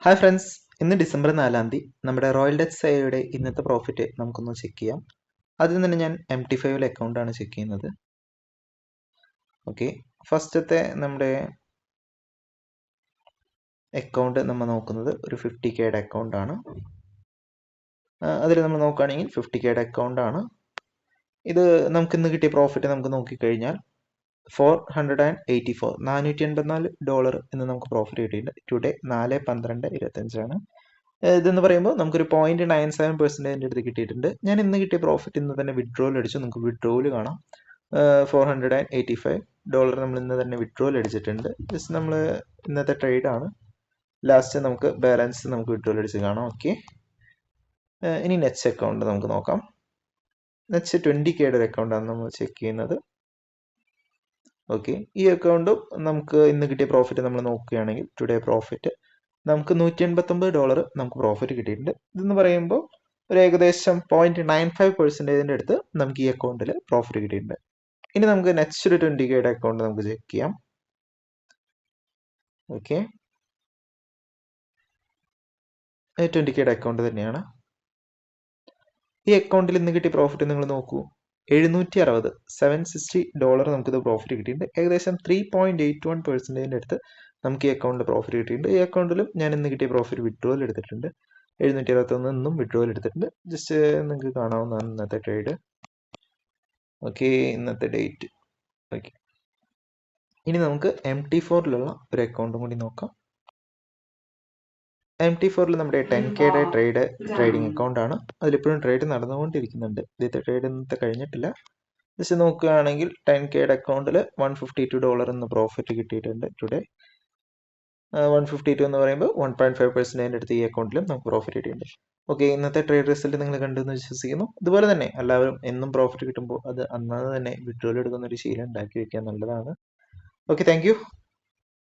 Hi friends, ഇന്ന് December 4 നമ്മുടെ royal Dutch സൈയുടെ ഇന്നത്തെ പ്രോഫിറ്റ് നമുക്കൊന്ന് ചെക്ക് ചെയ്യാം. ആദ്യം തന്നെ ഞാൻ MT5 അക്കൗണ്ടാണ് ചെക്ക് ചെയ്യുന്നത്. ഓക്കെ, ഫസ്റ്റത്തെ നമ്മുടെ അക്കൗണ്ട് നമ്മൾ നോക്കുന്നത് ഒരു 50K അക്കൗണ്ടാണ്. അതിൽ നമ്മൾ നോക്കുകയാണെങ്കിൽ 50K അക്കൗണ്ടാണ്. ഇത് നമുക്ക് ഇന്ന് കിട്ടിയ പ്രോഫിറ്റ് നമുക്ക് നോക്കിക്കഴിഞ്ഞാൽ $484 എന്ന് നമുക്ക് പ്രോഫിറ്റ് കിട്ടിയിട്ടുണ്ട്. ടുഡേ 4/12/25 ഇതെന്ന് പറയുമ്പോൾ നമുക്കൊരു 0.97% അടുത്ത് കിട്ടിയിട്ടുണ്ട്. ഞാൻ ഇന്ന് കിട്ടിയ പ്രോഫിറ്റ് ഇന്ന് തന്നെ വിഡ്രോവൽ അടിച്ചു. നമുക്ക് വിഡ്രോവൽ കാണാം. $485 നമ്മൾ ഇന്ന് തന്നെ വിഡ്രോവൽ അടിച്ചിട്ടുണ്ട്. ജസ്റ്റ് നമ്മൾ ഇന്നത്തെ ട്രേഡ് ആണ്. ലാസ്റ്റ് നമുക്ക് ബാലൻസ് നമുക്ക് വിഡ്രോവൽ അടിച്ച് കാണാം. ഓക്കെ, ഇനി നെറ്റ്സ് അക്കൗണ്ട് നമുക്ക് നോക്കാം. നെറ്റ്സ് 20K ഒരു അക്കൗണ്ടാണ് നമ്മൾ ചെക്ക് ചെയ്യുന്നത്. ഓക്കെ, ഈ അക്കൗണ്ടും നമുക്ക് ഇന്ന് കിട്ടിയ പ്രോഫിറ്റ് നമ്മൾ നോക്കുകയാണെങ്കിൽ ടുഡേ പ്രോഫിറ്റ് നമുക്ക് $189 നമുക്ക് പ്രോഫിറ്റ് കിട്ടിയിട്ടുണ്ട്. ഇതെന്ന് പറയുമ്പോൾ ഒരു ഏകദേശം 0.95% അടുത്ത് നമുക്ക് ഈ അക്കൗണ്ടിൽ പ്രോഫിറ്റ് കിട്ടിയിട്ടുണ്ട്. ഇനി നമുക്ക് നെക്സ്റ്റ് ഒരു 20K അക്കൗണ്ട് നമുക്ക് ചെക്ക് ചെയ്യാം. ഓക്കെ, 20K അക്കൗണ്ട് തന്നെയാണ്. ഈ അക്കൗണ്ടിൽ ഇന്ന് കിട്ടിയ പ്രോഫിറ്റ് നിങ്ങൾ നോക്കൂ, $760 നമുക്കിത് പ്രോഫിറ്റ് കിട്ടിയിട്ടുണ്ട്. ഏകദേശം 3.81% അടുത്ത് നമുക്ക് ഈ അക്കൗണ്ടിൽ പ്രോഫിറ്റ് കിട്ടിയിട്ടുണ്ട്. ഈ അക്കൗണ്ടിലും ഞാൻ ഇന്ന് കിട്ടിയ പ്രോഫിറ്റ് വിഡ്രോവൽ എടുത്തിട്ടുണ്ട്. 761 ഇന്നും വിഡ്രോവൽ എടുത്തിട്ടുണ്ട്. ജസ്റ്റ് നിങ്ങൾക്ക് കാണാവുന്നതാണ് ഇന്നത്തെ ട്രേഡ്. ഓക്കെ, ഇന്നത്തെ ഡേറ്റ്. ഓക്കെ, ഇനി നമുക്ക് MT4 ഒരു അക്കൗണ്ടും കൂടി നോക്കാം. MT4 നമ്മുടെ 10K ട്രേഡിംഗ് അക്കൗണ്ട് ആണ്. അതിലിപ്പോഴും ട്രേഡ് നടന്നുകൊണ്ടിരിക്കുന്നുണ്ട്. ഇന്നത്തെ ട്രേഡ് ഇന്നത്തെ കഴിഞ്ഞിട്ടില്ല. ജസ്റ്റ് നോക്കുകയാണെങ്കിൽ 10K അക്കൗണ്ടിൽ $152 എന്ന് പ്രോഫിറ്റ് കിട്ടിയിട്ടുണ്ട്. ടുഡേ 152 എന്ന് പറയുമ്പോൾ 1.5% അടുത്ത് ഈ അക്കൗണ്ടിലും നമുക്ക് പ്രോഫിറ്റ് കിട്ടിയിട്ടുണ്ട്. ഓക്കെ, ഇന്നത്തെ ട്രേഡ് റിസൾട്ട് നിങ്ങൾ കണ്ടെന്ന് വിശ്വസിക്കുന്നു. ഇതുപോലെ തന്നെ എല്ലാവരും എന്നും പ്രോഫിറ്റ് കിട്ടുമ്പോൾ അത് അന്നാന്ന് തന്നെ വിഡ്രോവൽ എടുക്കുന്ന ഒരു ശീലം ഉണ്ടാക്കി വെക്കാൻ നല്ലതാണ്. Okay, thank you.